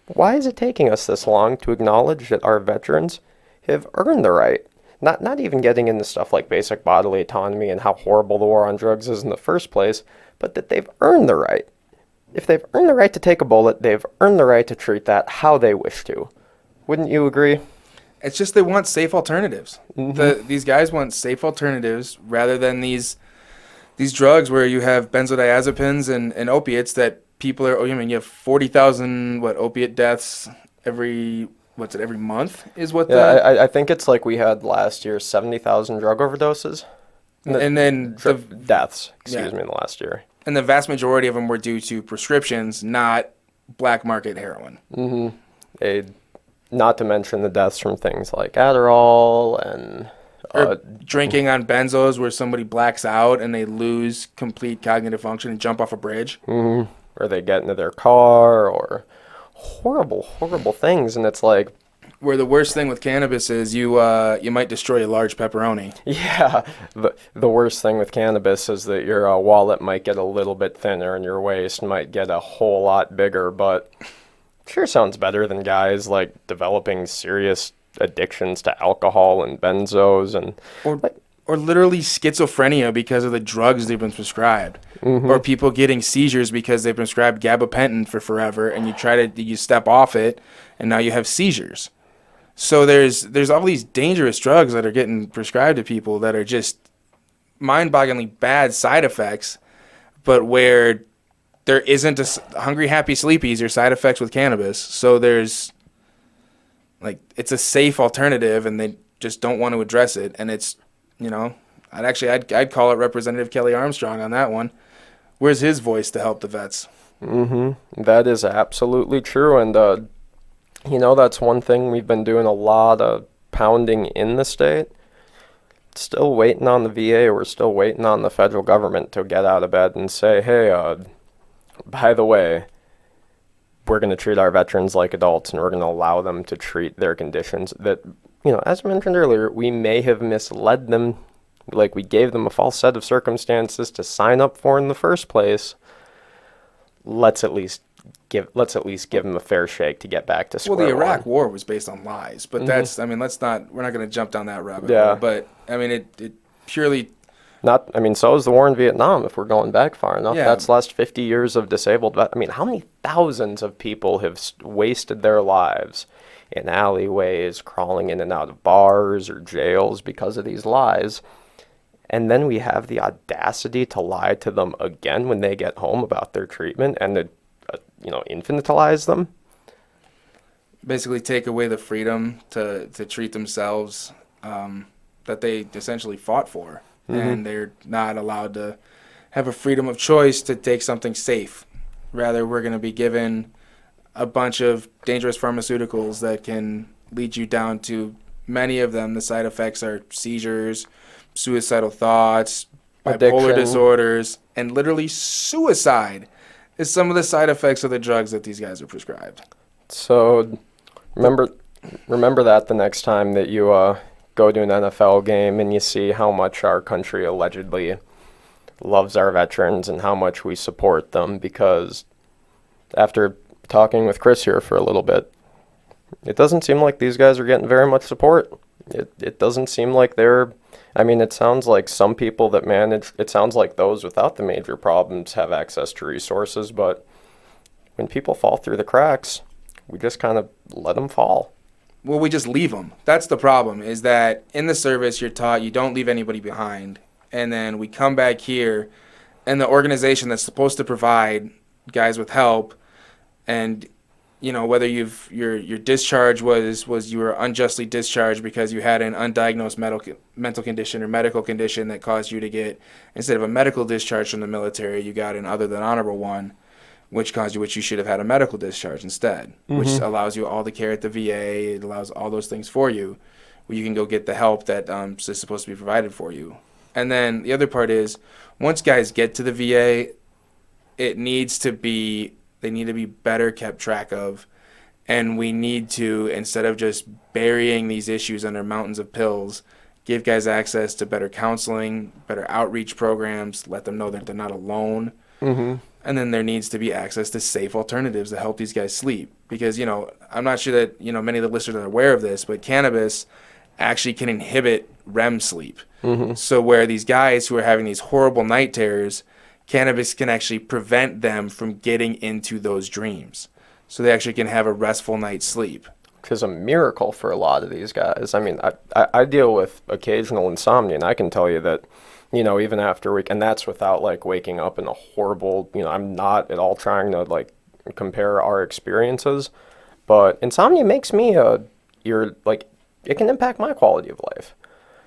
Why is it taking us this long to acknowledge that our veterans have earned the right? Not even getting into stuff like basic bodily autonomy and how horrible the war on drugs is in the first place, but that they've earned the right. If they've earned the right to take a bullet, they've earned the right to treat that how they wish to. Wouldn't you agree? It's just they want safe alternatives. Mm-hmm. These guys want safe alternatives rather than these drugs where you have benzodiazepines and opiates that people are, you have 40,000 opiate deaths every month is what I think it's like we had last year 70,000 drug overdoses. And then deaths, excuse me, in the last year. And the vast majority of them were due to prescriptions, not black market heroin. Mm-hmm. Not to mention the deaths from things like Adderall and or drinking on benzos where somebody blacks out and they lose complete cognitive function and jump off a bridge. Mm-hmm. Or they get into their car, or horrible, horrible things. And it's like, where the worst thing with cannabis is you might destroy a large pepperoni. Yeah, the worst thing with cannabis is that your wallet might get a little bit thinner and your waist might get a whole lot bigger, but sure sounds better than guys like developing serious addictions to alcohol and benzos and or literally schizophrenia because of the drugs they've been prescribed. Mm-hmm. Or people getting seizures because they've been prescribed gabapentin for forever, and you step off it and now you have seizures. So there's all these dangerous drugs that are getting prescribed to people that are just mind-bogglingly bad side effects, but where there isn't a hungry, happy, sleepies or side effects with cannabis. So there's it's a safe alternative, and they just don't want to address it. And it's, I'd call it Representative Kelly Armstrong on that one. Where's his voice to help the vets? Mm-hmm. That is absolutely true. And, that's one thing we've been doing a lot of pounding in the state. Still waiting on the VA. We're still waiting on the federal government to get out of bed and say, hey, by the way, we're going to treat our veterans like adults, and we're going to allow them to treat their conditions that, as mentioned earlier, we may have misled them. Like, we gave them a false set of circumstances to sign up for in the first place. Let's at least give them a fair shake to get back to square one. Well, the Iraq War was based on lies, but that's, we're not going to jump down that rabbit hole. But purely. So is the war in Vietnam, if we're going back far enough. Yeah. That's the last 50 years of disabled how many thousands of people have wasted their lives in alleyways, crawling in and out of bars or jails because of these lies? And then we have the audacity to lie to them again when they get home about their treatment and to, infantilize them. Basically take away the freedom to treat themselves that they essentially fought for. And they're not allowed to have a freedom of choice to take something safe. Rather, we're going to be given a bunch of dangerous pharmaceuticals that can lead you down to, many of them, the side effects are seizures, suicidal thoughts, bipolar Addiction. disorders, and literally suicide is some of the side effects of the drugs that these guys are prescribed. So remember that the next time that you go to an NFL game and you see how much our country allegedly loves our veterans and how much we support them, because after talking with Chris here for a little bit, it doesn't seem like these guys are getting very much support. It doesn't seem like it sounds like some people that manage, it sounds like those without the major problems have access to resources, but when people fall through the cracks, we just kind of let them fall. Well, we just leave them. That's the problem, is that in the service you're taught you don't leave anybody behind. And then we come back here, and the organization that's supposed to provide guys with help, and whether your discharge was you were unjustly discharged because you had an undiagnosed mental condition or medical condition that caused you to get, instead of a medical discharge from the military, you got an other than honorable one, which you should have had a medical discharge instead, which allows you all the care at the VA. It allows all those things for you, where you can go get the help that is supposed to be provided for you. And then the other part is, once guys get to the VA, they need to be better kept track of, and we need to, instead of just burying these issues under mountains of pills, give guys access to better counseling, better outreach programs, let them know that they're not alone. And then there needs to be access to safe alternatives to help these guys sleep. Because, I'm not sure that, many of the listeners are aware of this, but cannabis actually can inhibit REM sleep. So where these guys who are having these horrible night terrors, cannabis can actually prevent them from getting into those dreams. So they actually can have a restful night's sleep. Which is a miracle for a lot of these guys. I deal with occasional insomnia, and I can tell you that, even after and that's without waking up in a horrible, I'm not at all trying to compare our experiences, but insomnia makes me it can impact my quality of life.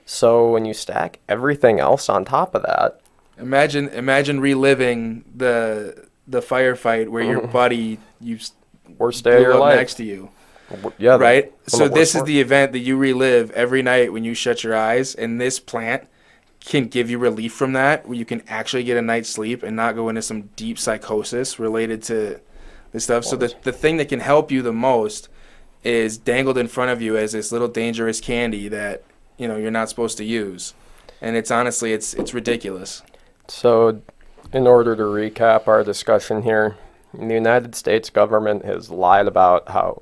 So when you stack everything else on top of that, imagine reliving the firefight where your buddy worst day of your life next to you. Yeah, right. So this is the event that you relive every night when you shut your eyes, and this plant can give you relief from that, where you can actually get a night's sleep and not go into some deep psychosis related to this stuff. So the thing that can help you the most is dangled in front of you as this little dangerous candy that you're not supposed to use, and it's honestly it's ridiculous. So, in order to recap our discussion here, the United States government has lied about how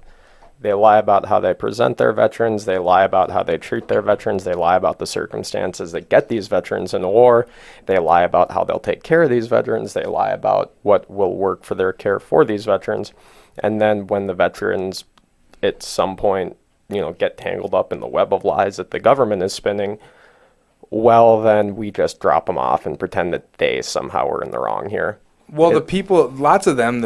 they present their veterans, they lie about how they treat their veterans, they lie about the circumstances that get these veterans in war, they lie about how they'll take care of these veterans, they lie about what will work for their care for these veterans, and then when the veterans at some point, get tangled up in the web of lies that the government is spinning, well, then we just drop them off and pretend that they somehow were in the wrong here. Well, lots of them,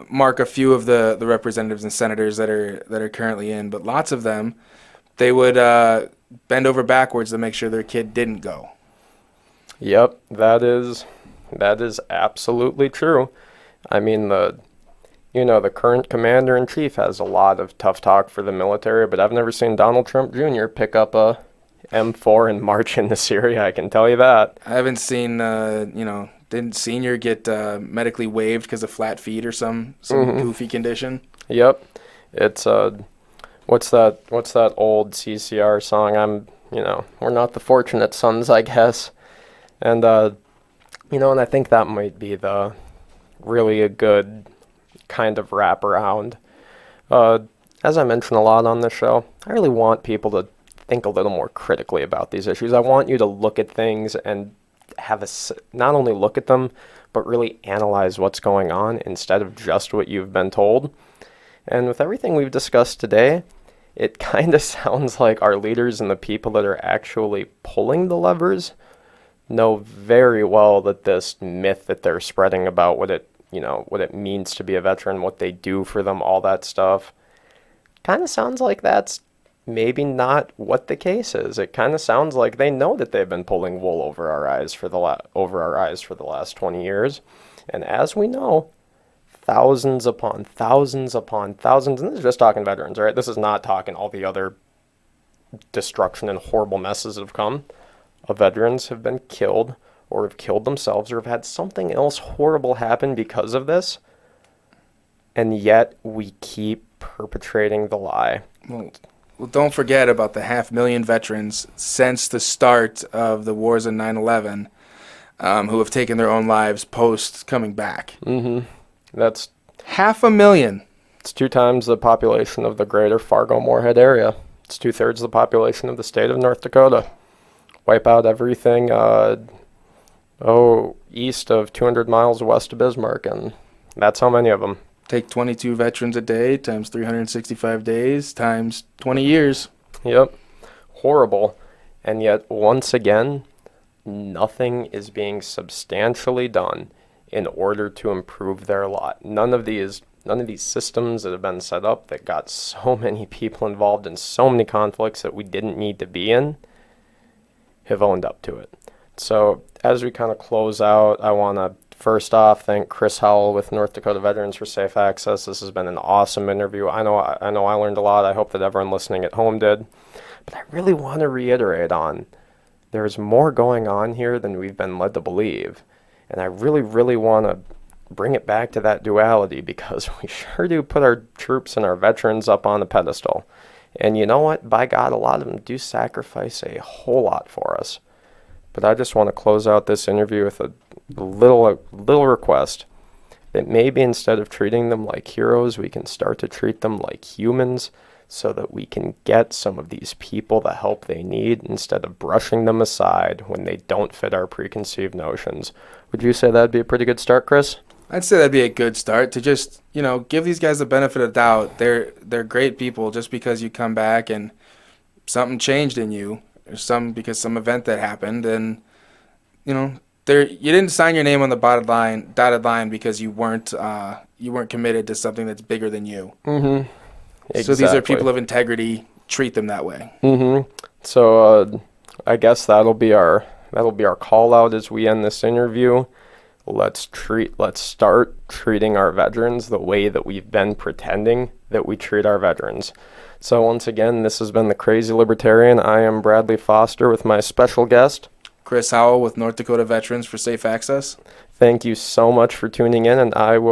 Mark, a few of the representatives and senators that are currently in, but lots of them, they would bend over backwards to make sure their kid didn't go. Yep, that is absolutely true. The current commander-in-chief has a lot of tough talk for the military, but I've never seen Donald Trump Jr. pick up a M4 and march into Syria, I can tell you that. I haven't seen, didn't Senior get medically waived because of flat feet or some goofy condition? Yep. It's, what's that old CCR song? We're not the fortunate sons, I guess. And, and I think that might be really a good kind of wraparound. As I mentioned a lot on this show, I really want people to think a little more critically about these issues. I want you to look at things and not only look at them, but really analyze what's going on instead of just what you've been told. And with everything we've discussed today, it kind of sounds like our leaders and the people that are actually pulling the levers know very well that this myth that they're spreading about what it means to be a veteran, what they do for them, all that stuff, kind of sounds like that's maybe not what the case is. It kind of sounds like they know that they've been pulling wool over our eyes for the last 20 years. And as we know, thousands upon thousands upon thousands, and this is just talking veterans, right? This is not talking all the other destruction and horrible messes that have come. Veterans have been killed or have killed themselves or have had something else horrible happen because of this. And yet we keep perpetrating the lie. Well, don't forget about the 500,000 veterans since the start of the wars in 9/11 who have taken their own lives post coming back. Mm-hmm. That's 500,000. It's 2 times the population of the greater Fargo-Moorhead area. It's 2/3 of the population of the state of North Dakota. Wipe out everything east of 200 miles west of Bismarck, and that's how many of them. Take 22 veterans a day times 365 days times 20 years. Yep. Horrible. And yet, once again, nothing is being substantially done in order to improve their lot. None of these systems that have been set up that got so many people involved in so many conflicts that we didn't need to be in have owned up to it. So as we kind of close out, I want to first off thank Chris Howell with North Dakota Veterans for Safe Access. This has been an awesome interview. I know I learned a lot. I hope that everyone listening at home did. But I really want to reiterate on there's more going on here than we've been led to believe. And I really, really want to bring it back to that duality, because we sure do put our troops and our veterans up on a pedestal. And you know what? By God, a lot of them do sacrifice a whole lot for us. But I just want to close out this interview with a little request that maybe instead of treating them like heroes, we can start to treat them like humans, so that we can get some of these people the help they need instead of brushing them aside when they don't fit our preconceived notions. Would you say that'd be a pretty good start, Chris? I'd say that'd be a good start to just, give these guys the benefit of the doubt. They're great people. Just because you come back and something changed in you, or because some event that happened, and you didn't sign your name on the dotted line because you weren't committed to something that's bigger than you. Mm-hmm. Exactly. So these are people of integrity. Treat them that way. Mm-hmm. So I guess that'll be our call out as we end this interview. Let's start treating our veterans the way that we've been pretending that we treat our veterans. So once again, this has been the Crazy Libertarian. I am Bradley Foster with my special guest, Chris Howell with North Dakota Veterans for Safe Access. Thank you so much for tuning in, and that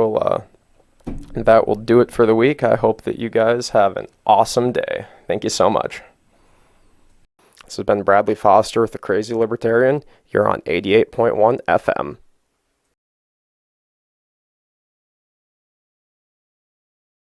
will do it for the week. I hope that you guys have an awesome day. Thank you so much. This has been Bradley Foster with the Crazy Libertarian. You're on 88.1 FM.